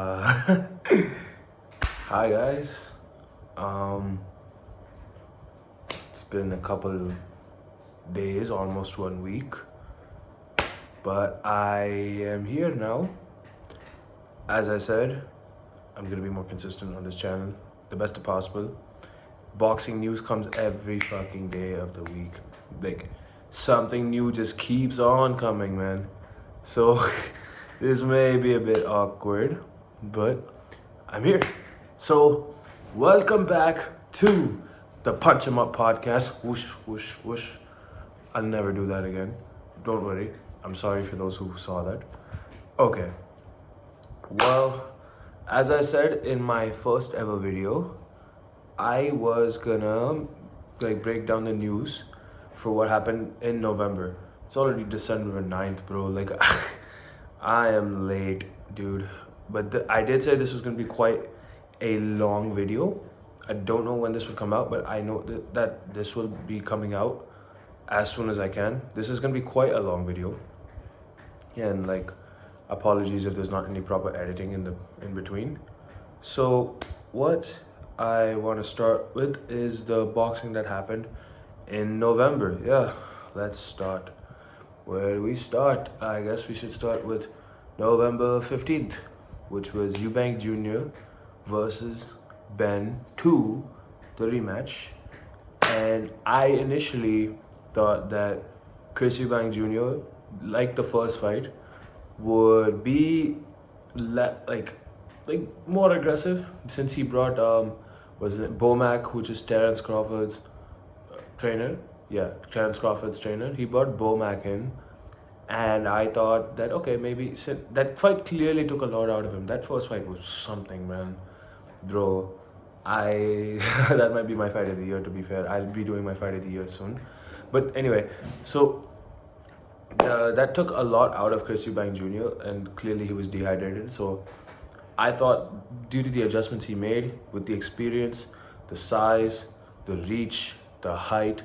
Uh, Hi guys. Um, it's been a couple days, almost 1 week, but I am here now. As I said, I'm gonna be more consistent on this channel, the best possible. Boxing news comes every fucking day of the week. Like something new just keeps on coming, man. So this may be a bit awkward, but I'm here. So welcome back to the Punch 'em Up podcast. Whoosh, whoosh, whoosh. I'll never do that again. Don't worry. I'm sorry for those who saw that. Okay. Well, as I said in my first ever video, I was gonna break down the news for what happened in November. It's already December 9th, bro. I am late, dude. But I did say this was gonna be quite a long video. I don't know when this will come out, but I know that this will be coming out as soon as I can. This is gonna be quite a long video. And apologies if there's not any proper editing in between. So what I want to start with is the boxing that happened in November. Yeah, let's start. Where do we start? I guess we should start with November 15th, which was Eubank Jr. versus Ben 2, the rematch. And I initially thought that Chris Eubank Jr., like the first fight, would be like more aggressive since he brought was it Bomac, which is Terence Crawford's trainer. Yeah, Terence Crawford's trainer. He brought Bomac in, and I thought that okay, maybe that fight clearly took a lot out of him. That first fight was something, man, bro. I that might be my fight of the year. To be fair, I'll be doing my fight of the year soon. But anyway, so that took a lot out of Chris Eubank Jr. and clearly he was dehydrated. So I thought due to the adjustments he made with the experience, the size, the reach, the height,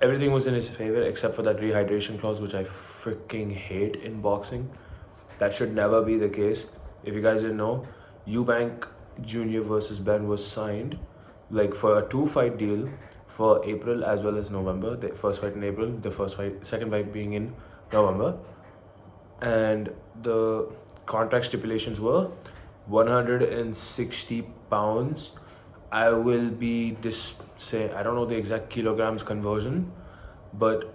everything was in his favor except for that rehydration clause, which I freaking hate in boxing. That should never be the case. If you guys didn't know, Eubank Jr. versus Ben was signed for a 2-fight deal for April as well as November. The first fight in April, second fight being in November. And the contract stipulations were 160 pounds. I will be I don't know the exact kilograms conversion, but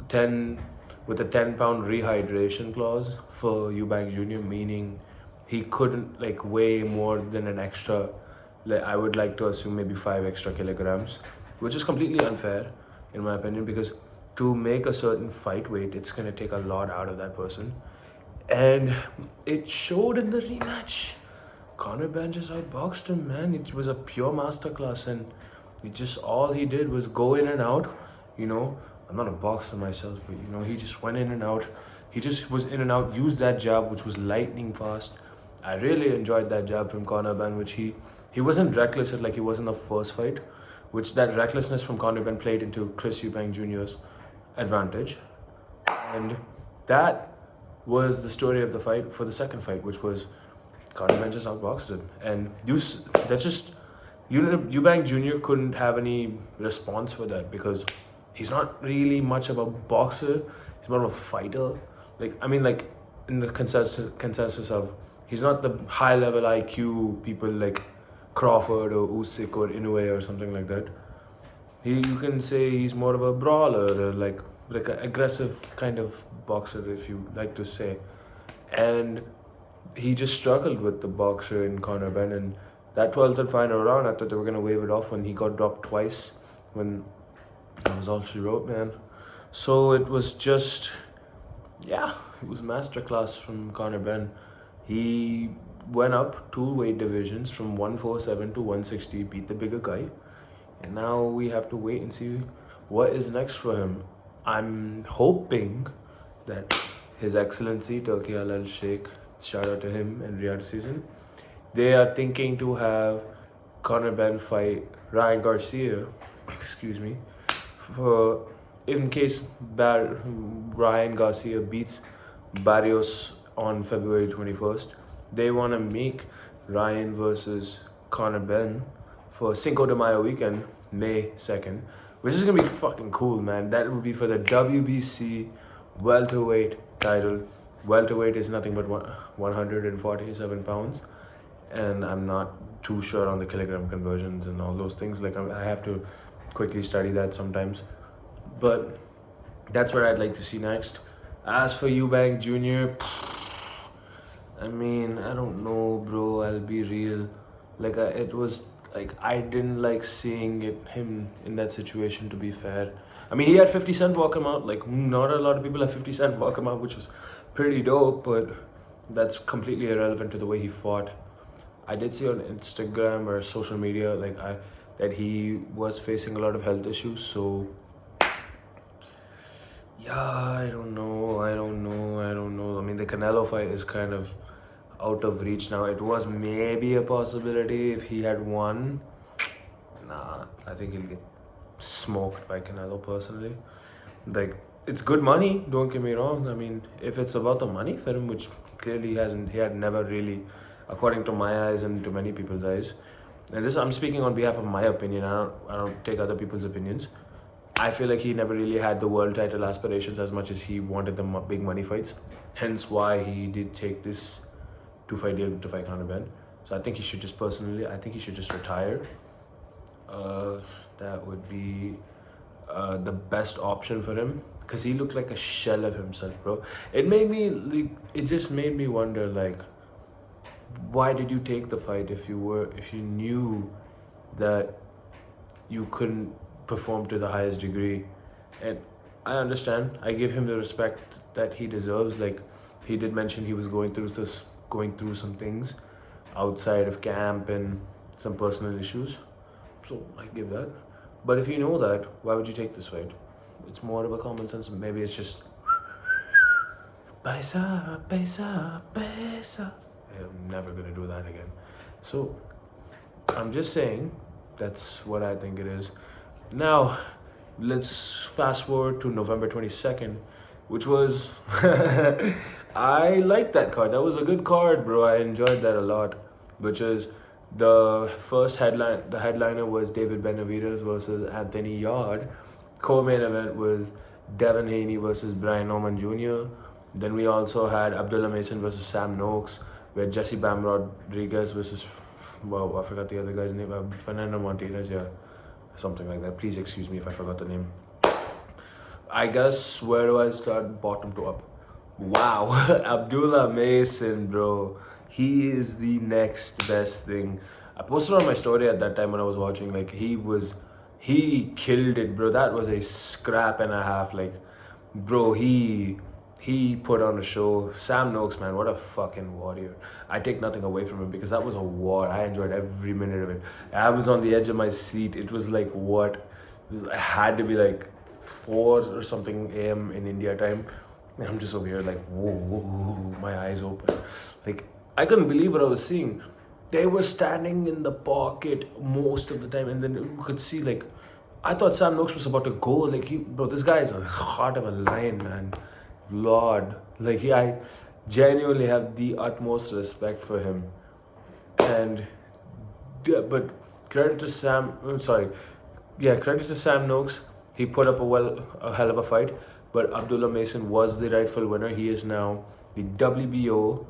10 with a 10-pound rehydration clause for Eubank Jr., meaning he couldn't weigh more than an extra, I would like to assume maybe 5 extra kilograms, which is completely unfair in my opinion, because to make a certain fight weight, it's gonna take a lot out of that person. And it showed in the rematch. Conor Benn just outboxed him, man. It was a pure masterclass, and all he did was go in and out. I'm not a boxer myself, but he just went in and out. He just was in and out, used that jab, which was lightning fast. I really enjoyed that jab from Conor Benn, which he wasn't reckless like he was in the first fight, which that recklessness from Conor Benn played into Chris Eubank Jr.'s advantage. And that was the story of the fight for the second fight, which was Conor Benn just outboxed him. And Eubank Jr. couldn't have any response for that because he's not really much of a boxer. He's more of a fighter. In the consensus of he's not the high level IQ people like Crawford or Usyk or Inoue or something like that. You can say he's more of a brawler, or like an aggressive kind of boxer, if you like to say. And he just struggled with the boxer in Conor Benn, and that 12th and final round, I thought they were gonna wave it off when he got dropped twice. When that was all she wrote, man. So it was just, yeah, it was masterclass from Conor Benn. He went up 2 weight divisions from 147 to 160, beat the bigger guy. And now we have to wait and see what is next for him. I'm hoping that His Excellency Turki Al Sheikh, shout out to him and Riyadh season, they are thinking to have Conor Benn fight Ryan Garcia, excuse me, for in case Ryan Garcia beats Barrios on February 21st. They want to make Ryan versus Conor Ben for Cinco de Mayo weekend, May 2nd, which is gonna be fucking cool, man. That would be for the WBC welterweight title. Welterweight is nothing but 147 pounds, and I'm not too sure on the kilogram conversions and all those things. Like I have to quickly study that sometimes, but that's what I'd like to see next. As for Eubank Jr., I mean, I don't know, bro. I'll be real. Like, it was like I didn't like seeing him in that situation. To be fair, I mean, he had 50 Cent walk him out. Like, not a lot of people have 50 Cent walk him out, which was pretty dope. But that's completely irrelevant to the way he fought. I did see on Instagram or social media that he was facing a lot of health issues. So yeah, I don't know. I mean, the Canelo fight is kind of out of reach now. It was maybe a possibility if he had won. Nah, I think he'll get smoked by Canelo personally. Like, it's good money, don't get me wrong. I mean, if it's about the money for him, which clearly he had never really, according to my eyes and to many people's eyes. And this, I'm speaking on behalf of my opinion. I don't take other people's opinions. I feel like he never really had the world title aspirations as much as he wanted the big money fights. Hence why he did take this two-fight deal to fight Conor Ben. So I think he should just retire. That would be the best option for him, because he looked like a shell of himself, bro. It just made me wonder, like, why did you take the fight if you knew that you couldn't perform to the highest degree? And I understand. I give him the respect that he deserves. Like, he did mention he was going through some things outside of camp and some personal issues. So I give that. But if you know that, why would you take this fight? It's more of a common sense. Maybe it's just paisa, paisa, paisa. I'm never gonna do that again. So I'm just saying that's what I think it is. Now, let's fast forward to November 22nd, which was I liked that card. That was a good card, bro. I enjoyed that a lot. Which is the headliner was David Benavidez versus Anthony Yard. Co-main event was Devin Haney versus Brian Norman Jr. Then we also had Abdullah Mason versus Sam Noakes. We had Jesse Bam Rodriguez versus, wow, I forgot the other guy's name. Fernando Martinez, yeah. Something like that. Please excuse me if I forgot the name. I guess, where do I start? Bottom to up. Wow. Abdullah Mason, bro. He is the next best thing. I posted on my story at that time when I was watching. Like, he killed it, bro. That was a scrap and a half. Like, bro, he put on a show. Sam Noakes, man, what a fucking warrior. I take nothing away from him because that was a war. I enjoyed every minute of it. I was on the edge of my seat. It was like, it had to be like 4 or something a.m. in India time. And I'm just over here like, whoa, my eyes open. Like, I couldn't believe what I was seeing. They were standing in the pocket most of the time, and then you could see, like, I thought Sam Noakes was about to go. Like, this guy is a heart of a lion, man. Lord, like, I genuinely have the utmost respect for him. And yeah, but credit to Sam Noakes. He put up a hell of a fight. But Abdullah Mason was the rightful winner. He is now the WBO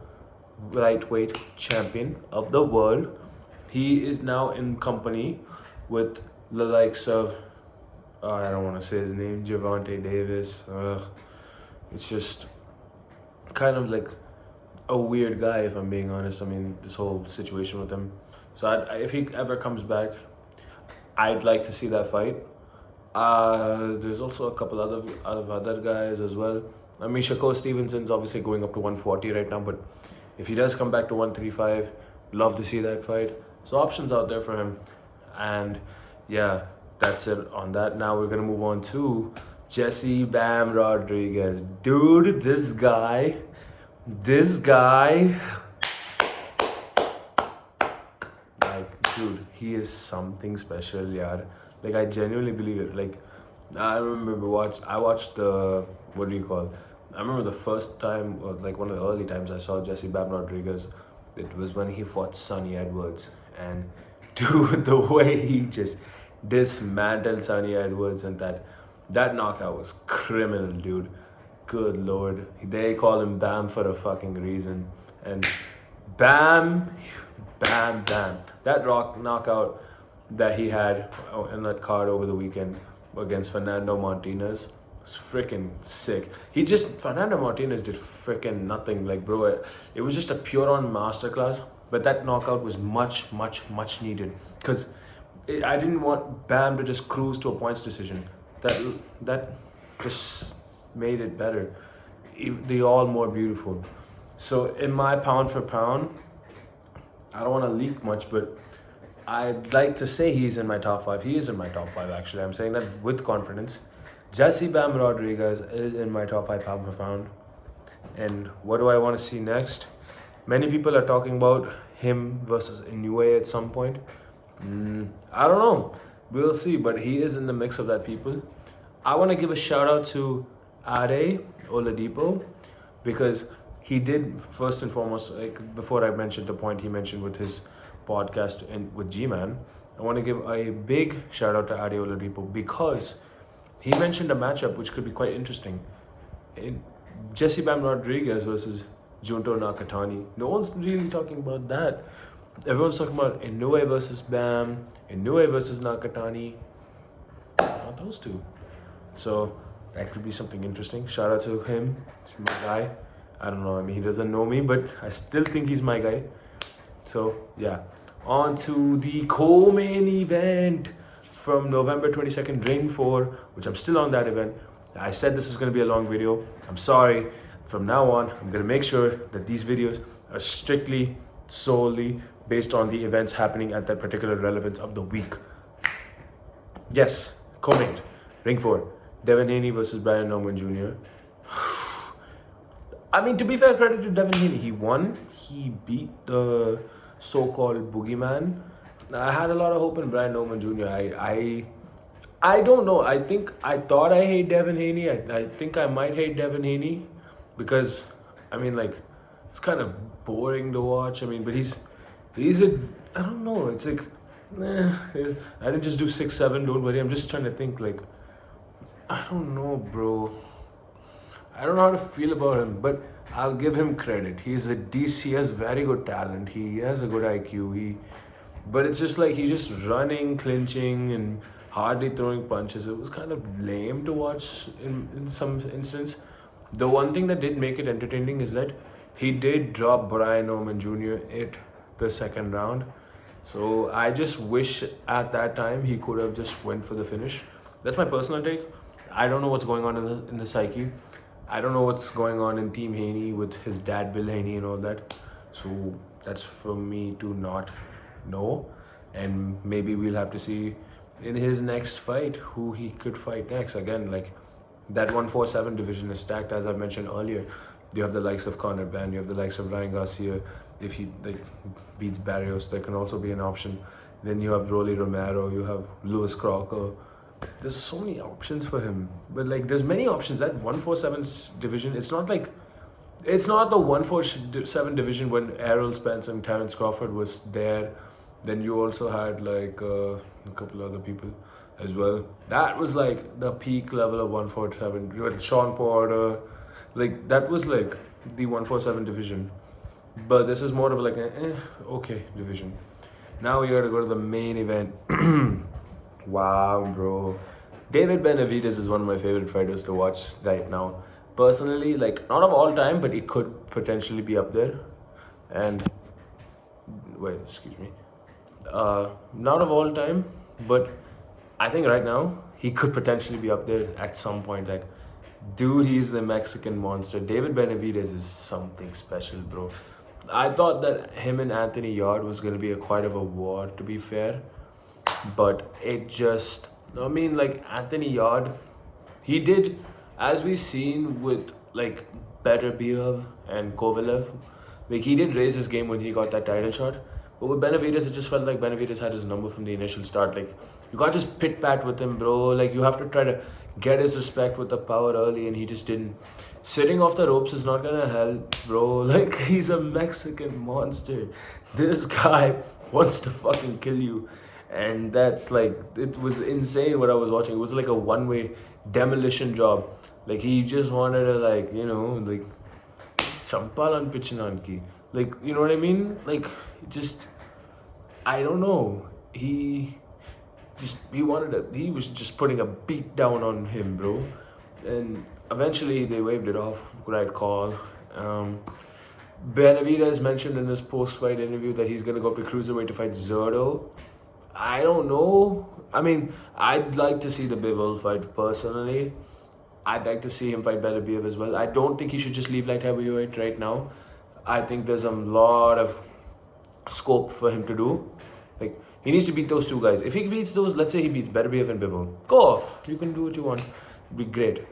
lightweight champion of the world. He is now in company with the likes of, I don't want to say his name, Gervonta Davis. It's just kind of like a weird guy, if I'm being honest. I mean, this whole situation with him. So if he ever comes back, I'd like to see that fight. There's also a couple other guys as well. I mean, Shakur Stevenson's obviously going up to 140 right now, but if he does come back to 135, love to see that fight. So options out there for him. And yeah, that's it on that. Now we're gonna move on to Jesse Bam Rodriguez. Dude, this guy, like, dude, he is something special, yeah. Like, I genuinely believe it. Like, I remember I watched the, what do you call? I remember the first time, or like one of the early times I saw Jesse Bam Rodriguez. It was when he fought Sonny Edwards. And dude, the way he just dismantled Sonny Edwards and that knockout was criminal, dude. Good lord. They call him Bam for a fucking reason. And Bam, bam, bam. That rock knockout that he had in that card over the weekend against Fernando Martinez was freaking sick. Fernando Martinez did freaking nothing. Like, bro, it was just a pure on masterclass. But that knockout was much, much, much needed. Because I didn't want Bam to just cruise to a points decision. That just made it better. They all more beautiful. So in my pound for pound, I don't want to leak much, but I'd like to say he's in my top 5. He is in my top 5 actually. I'm saying that with confidence. Jesse Bam Rodriguez is in my top 5 pound for pound. And what do I want to see next? Many people are talking about him versus Inoue at some point. I don't know. We'll see, but he is in the mix of that people. I want to give a shout out to Ade Oladipo because he did, first and foremost, like before I mentioned the point he mentioned with his podcast and with G-Man, I want to give a big shout out to Ade Oladipo because he mentioned a matchup which could be quite interesting. Jesse Bam Rodriguez versus Junto Nakatani. No one's really talking about that. Everyone's talking about Inoue versus Bam, Inoue versus Nakatani. Not those two. So that could be something interesting. Shout out to him. He's my guy. I don't know. I mean, he doesn't know me, but I still think he's my guy. So yeah. On to the co-main event from November 22nd, Ring 4, which I'm still on that event. I said this was going to be a long video. I'm sorry. From now on, I'm going to make sure that these videos are strictly, solely based on the events happening at that particular relevance of the week. Yes, co-main, Ring 4, Devin Haney versus Brian Norman Jr. I mean, to be fair, credit to Devin Haney. He won. He beat the so-called boogeyman. I had a lot of hope in Brian Norman Jr. I don't know. I thought I hate Devin Haney. I think I might hate Devin Haney because, I mean, like, it's kind of boring to watch. I mean, but he's I don't know. It's like, I didn't just do 6-7. Don't worry. I'm just trying to think. Like, I don't know, bro. I don't know how to feel about him, but I'll give him credit. He has very good talent. He has a good IQ. But it's just like he's just running, clinching, and hardly throwing punches. It was kind of lame to watch in some instance. The one thing that did make it entertaining is that he did drop Brian Norman Jr. at the second round. So I just wish at that time he could have just went for the finish. That's my personal take. I don't know what's going on in the psyche. I don't know what's going on in Team Haney with his dad Bill Haney and all that. So that's for me to not know. And maybe we'll have to see in his next fight who he could fight next. Again, like, that 147 division is stacked, as I've mentioned earlier. You have the likes of Conor Benn, you have the likes of Ryan Garcia. If he beats Barrios, there can also be an option. Then you have Rolly Romero, you have Lewis Crocker. There's so many options for him. But like, there's many options. That 147 division, it's not the 147 division when Errol Spence and Terence Crawford was there. Then you also had like a couple other people as well. That was like the peak level of 147. You had Sean Porter. Like, that was like the 147 division. But this is more of like an okay division. Now we gotta go to the main event. Wow, bro. David Benavidez is one of my favorite fighters to watch right now. Personally, like, not of all time, but it could potentially be up there. And wait, excuse me. Not of all time, but I think right now he could potentially be up there at some point. Like, dude, he's the Mexican monster. David Benavidez is something special, bro. I thought that him and Anthony Yarde was going to be quite of a war, to be fair. But it just, I mean, like, Anthony Yarde, he did, as we've seen with, like, Beterbiev and Kovalev, like, he did raise his game when he got that title shot. But with Benavidez, it just felt like Benavidez had his number from the initial start. Like, you can't just pit pat with him, bro. Like, you have to try to get his respect with the power early, and he just didn't. Sitting off the ropes is not gonna help, bro. Like, he's a Mexican monster. This guy wants to fucking kill you. And that's like, it was insane what I was watching. It was like a one-way demolition job. Like, he just wanted to, like, like, champalan pichinanki. Like, you know what I mean? Like, just, I don't know. He was just putting a beat down on him, bro. And eventually they waved it off. Right call. Benavidez mentioned in his post-fight interview that he's gonna go up to cruiserweight to fight Zerto. I don't know. I mean, I'd like to see the Bivol fight personally. I'd like to see him fight Beterbiev as well. I don't think he should just leave light heavyweight right now. I think there's a lot of scope for him to do. Like, he needs to beat those two guys. If he beats those, let's say he beats Beterbiev and Bivol, go off. You can do what you want. It'd be great.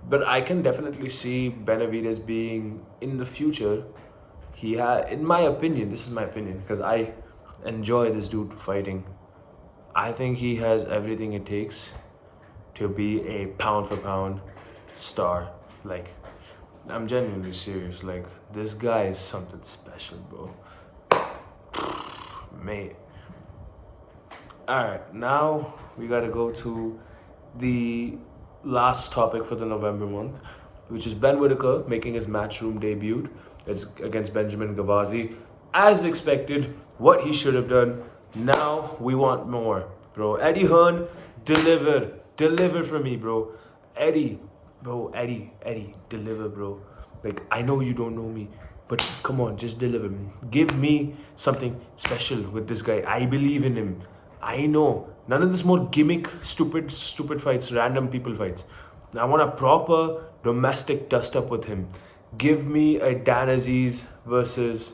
But I can definitely see Benavidez being in the future. In my opinion, this is my opinion, because I enjoy this dude fighting. I think he has everything it takes to be a pound for pound star. Like, I'm genuinely serious. Like, this guy is something special, bro. Mate. Alright, now we gotta go to the last topic for the November month, which is Ben Whittaker making his Matchroom debut. It's against Benjamin Gavazi. As expected, what he should have done. Now we want more, bro. Eddie Hearn, deliver. Deliver for me, bro. Eddie, deliver, bro. Like, I know you don't know me, but come on, just deliver. Give me something special with this guy. I believe in him. I know. None of this more gimmick, stupid fights, random people fights. I want a proper domestic dust-up with him. Give me a Dan Aziz versus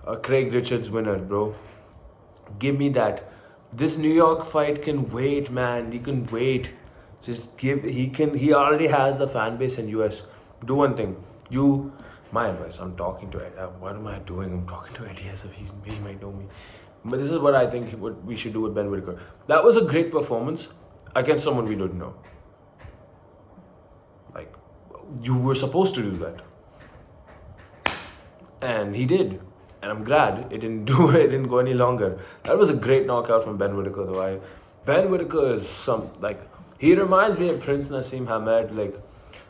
a Craig Richards winner, bro. Give me that. This New York fight can wait, man. You can wait. He already has the fan base in US. Do one thing. My advice, I'm talking to Eddie. What am I doing? I'm talking to Eddie as if he might know me. But this is what I think what we should do with Ben Whittaker. That was a great performance against someone we don't know. Like, you were supposed to do that. And he did. And I'm glad it didn't go any longer. That was a great knockout from Ben Whittaker, though. Ben Whittaker is he reminds me of Prince Naseem Hamed. Like,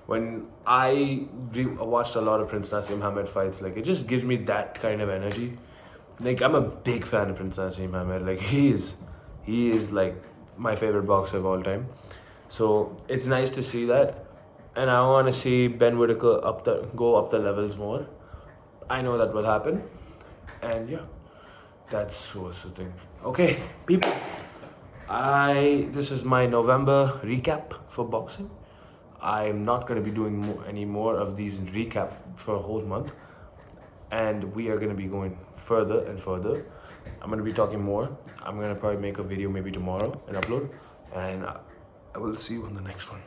when I watched a lot of Prince Naseem Hamed fights, like, it just gives me that kind of energy. Like, I'm a big fan of Prince Naseem Hamed. Like, he is like my favorite boxer of all time. So it's nice to see that. And I want to see Ben Whittaker go up the levels more. I know that will happen. And yeah, that's what's the thing. Okay, people. This is my November recap for boxing. I'm not going to be doing any more of these recap for a whole month. And we are going to be going further and further. I'm going to be talking more. I'm going to probably make a video maybe tomorrow and upload. And I will see you on the next one.